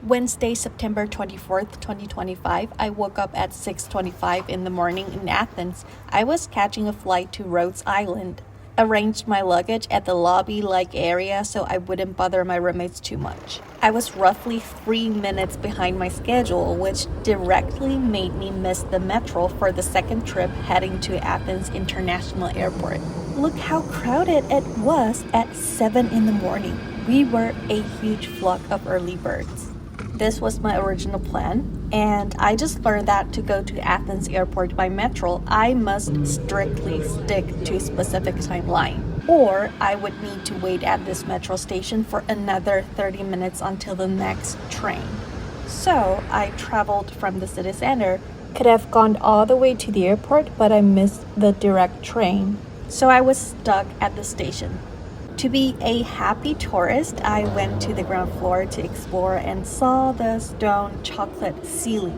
Wednesday, September 24th, 2025, I woke up at 6:25 in the morning in Athens. I was catching a flight to Rhodes Island. Arranged my luggage at the lobby-like area so I wouldn't bother my roommates too much. I was roughly 3 minutes behind my schedule, which directly made me miss the metro for the second trip heading to Athens International Airport. Look how crowded it was at 7 in the morning. We were a huge flock of early birds. This was my original plan, and I just learned that to go to Athens airport by metro, I must strictly stick to a specific timeline, or I would need to wait at this metro station for another 30 minutes until the next train. So I traveled from the city center, could have gone all the way to the airport, but I missed the direct train. So I was stuck at the station. To be a happy tourist, I went to the ground floor to explore and saw the stone chocolate ceiling.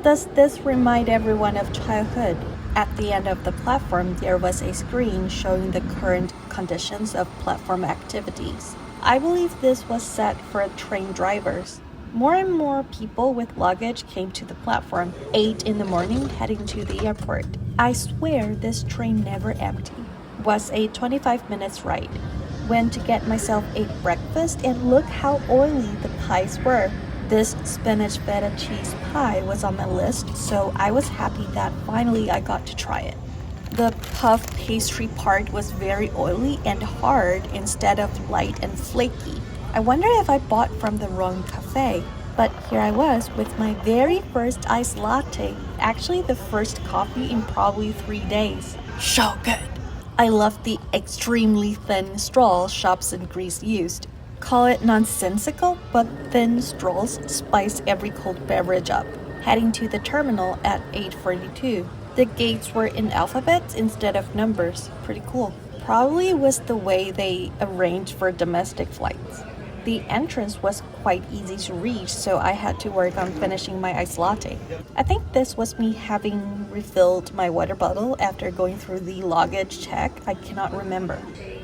Does this remind everyone of childhood? At the end of the platform, there was a screen showing the current conditions of platform activities. I believe this was set for train drivers. More and more people with luggage came to the platform, 8 in the morning, heading to the airport. I swear this train never emptied. Was a 25 minutes ride. Went to get myself a breakfast, and look how oily the pies were. This spinach feta cheese pie was on my list, so I was happy that finally I got to try it. The puff pastry part was very oily and hard instead of light and flaky. I wonder if I bought from the wrong cafe. But here I was with my very first iced latte, actually the first coffee in probably 3 days. So good! I love the extremely thin straw shops in Greece used. Call it nonsensical, but thin straws spice every cold beverage up. Heading to the terminal at 8:42. The gates were in alphabets instead of numbers. Pretty cool. Probably was the way they arranged for domestic flights. The entrance was quite easy to reach, so I had to work on finishing my iced latte. I think this was me having refilled my water bottle after going through the luggage check. I cannot remember.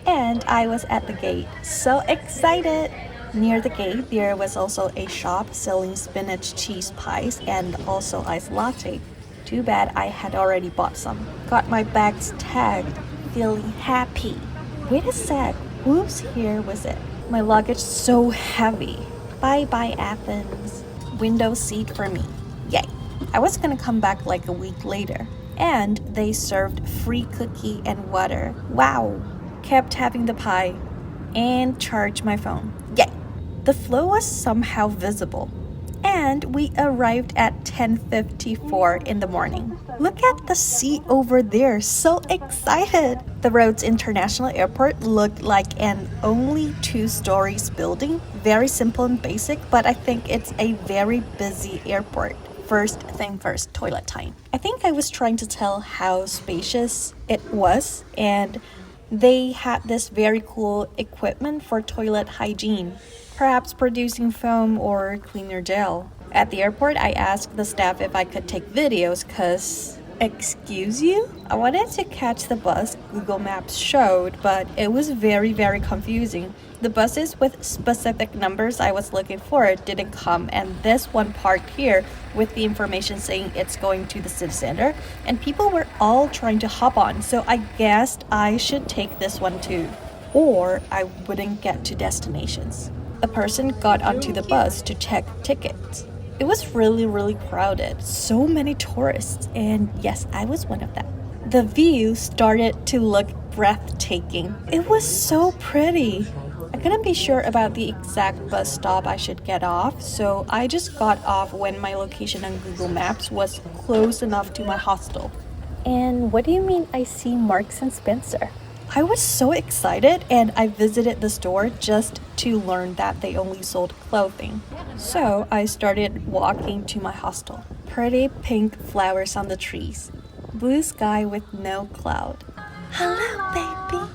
And I was at the gate. So excited! Near the gate, there was also a shop selling spinach cheese pies and also iced latte. Too bad I had already bought some. Got my bags tagged, feeling happy. Wait a sec, whose hair was it? My luggage so heavy. Bye-bye Athens. Window seat for me. Yay. I was gonna come back like a week later. And they served free cookie and water. Wow. Kept having the pie. And charged my phone. Yay. The flow was somehow visible. And we arrived at 10:54 in the morning. Look at the sea over there, so excited! The Rhodes International Airport looked like an only 2 stories building. Very simple and basic, but I think it's a very busy airport. First thing first, toilet time. I think I was trying to tell how spacious it was, and they had this very cool equipment for toilet hygiene, perhaps producing foam or cleaner gel. At the airport, I asked the staff if I could take videos because, excuse you? I wanted to catch the bus Google Maps showed, but it was very, very confusing. The buses with specific numbers I was looking for didn't come, and this one parked here with the information saying it's going to the city center, and people were all trying to hop on, so I guessed I should take this one too, or I wouldn't get to destinations. A person got onto the bus to check tickets. It was really crowded, so many tourists, and yes, I was one of them. The view started to look breathtaking. It was so pretty. I couldn't be sure about the exact bus stop I should get off, so I just got off when my location on Google Maps was close enough to my hostel. And what do you mean I see Marks and Spencer? I was so excited, and I visited the store just to learn that they only sold clothing. So I started walking to my hostel. Pretty pink flowers on the trees. Blue sky with no cloud. Hello, baby.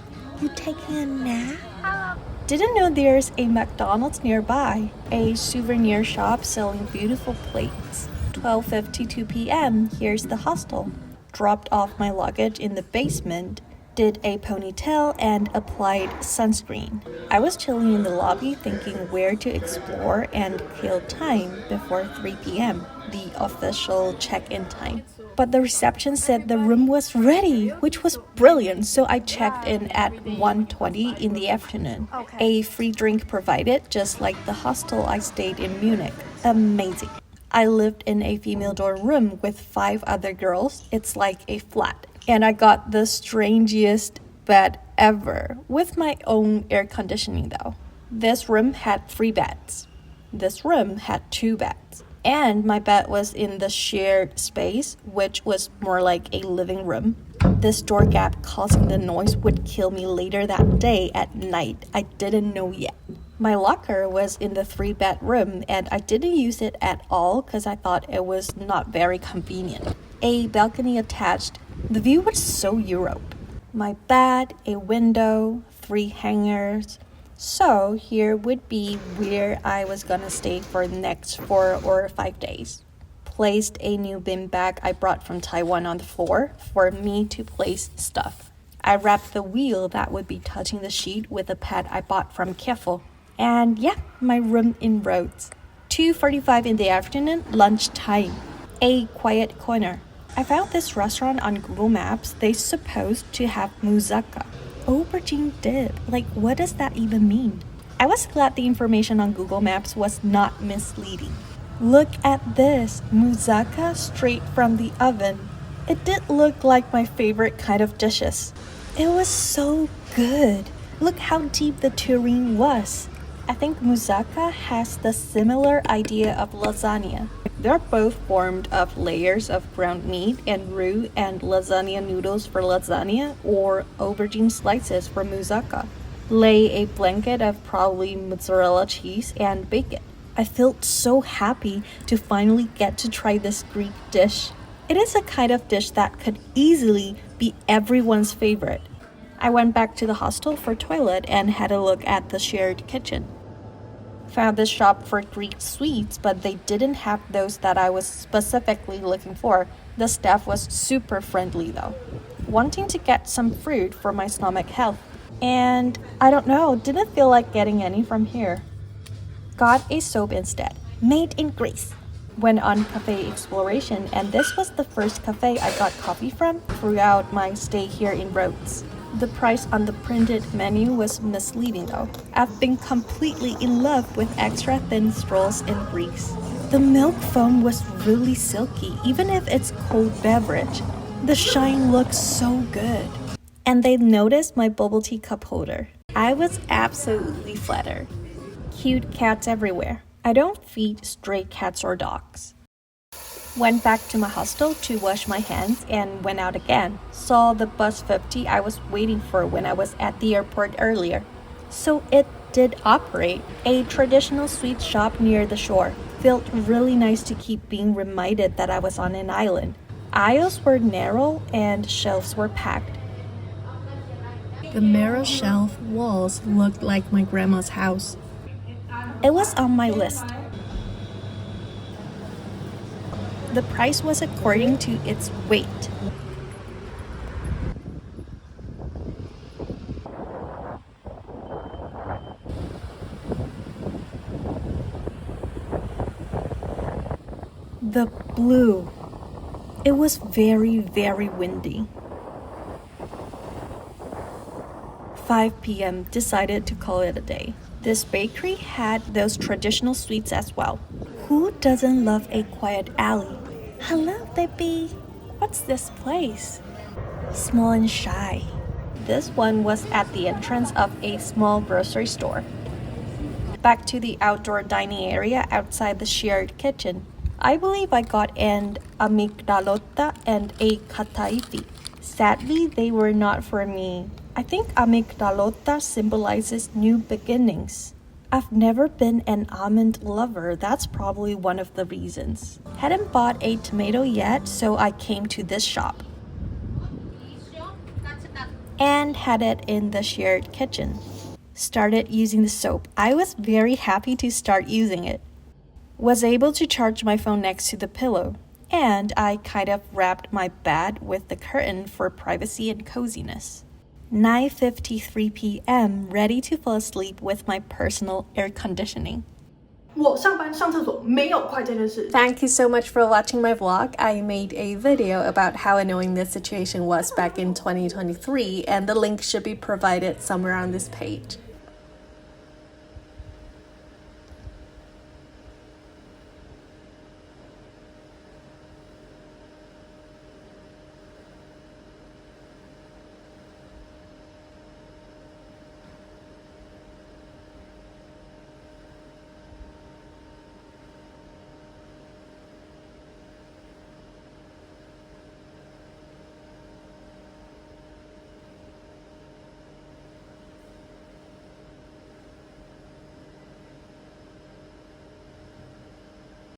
You taking a nap? Didn't know there's a McDonald's nearby. A souvenir shop selling beautiful plates. 12:52 p.m. Here's the hostel. Dropped off my luggage in the basement. did a ponytail, and applied sunscreen. I was chilling in the lobby thinking where to explore and kill time before 3 p.m., the official check-in time. But the reception said the room was ready, which was brilliant, so I checked in at 1:20 in the afternoon. A free drink provided, just like the hostel I stayed in Munich. Amazing. I lived in a female dorm room with 5 other girls. It's like a flat. And I got the strangest bed ever, with my own air conditioning though. This room had 3 beds. This room had 2 beds. And my bed was in the shared space, which was more like a living room. This door gap causing the noise would kill me later that day at night. I didn't know yet. My locker was in the 3-bed room, and I didn't use it at all because I thought it was not very convenient. A balcony attached. The view was so Europe. My bed, a window, 3 hangers. So here would be where I was gonna stay for the next 4 or 5 days. Placed a new bin bag I brought from Taiwan on the floor for me to place stuff. I wrapped the wheel that would be touching the sheet with a pad I bought from Kefl. And yeah, my room in Rhodes. 2:45 in the afternoon, lunchtime. A quiet corner. I found this restaurant on Google Maps. They supposed to have Moussaka. Aubergine dip. Like, what does that even mean? I was glad the information on Google Maps was not misleading. Look at this. Moussaka straight from the oven. It did look like my favorite kind of dishes. It was so good. Look how deep the tureen was. I think moussaka has the similar idea of lasagna. They're both formed of layers of ground meat and roux and lasagna noodles for lasagna or aubergine slices for moussaka. Lay a blanket of probably mozzarella cheese and bake it. I felt so happy to finally get to try this Greek dish. It is a kind of dish that could easily be everyone's favorite. I went back to the hostel for toilet and had a look at the shared kitchen. Found this shop for Greek sweets, but they didn't have those that I was specifically looking for. The staff was super friendly though. Wanting to get some fruit for my stomach health. And I don't know, didn't feel like getting any from here. Got a soap instead, made in Greece. Went on cafe exploration, and this was the first cafe I got coffee from throughout my stay here in Rhodes. The price on the printed menu was misleading though. I've been completely in love with extra thin straws in Greece. The milk foam was really silky, even if it's cold beverage. The shine looks so good. And they noticed my bubble tea cup holder. I was absolutely flattered. Cute cats everywhere. I don't feed stray cats or dogs. Went back to my hostel to wash my hands and went out again. Saw the bus 50 I was waiting for when I was at the airport earlier. So it did operate. A traditional sweet shop near the shore. Felt really nice to keep being reminded that I was on an island. Aisles were narrow and shelves were packed. The mirror shelf walls looked like my grandma's house. It was on my list. The price was according to its weight. The blue. It was very, very windy. 5 p.m. decided to call it a day. This bakery had those traditional sweets as well. Who doesn't love a quiet alley? Hello, baby. What's this place? Small and shy. This one was at the entrance of a small grocery store. Back to the outdoor dining area outside the shared kitchen. I believe I got an amygdalota and a kataifi. Sadly, they were not for me. I think amygdalota symbolizes new beginnings. I've never been an almond lover. That's probably one of the reasons. Hadn't bought a tomato yet, so I came to this shop. And had it in the shared kitchen. Started using the soap. I was very happy to start using it. Was able to charge my phone next to the pillow. And I kind of wrapped my bed with the curtain for privacy and coziness. 9:53 p.m. ready to fall asleep with my personal air conditioning. 我上班上厕所没有快这件事。 Thank you so much for watching my vlog. I made a video about how annoying this situation was back in 2023, and the link should be provided somewhere on this page.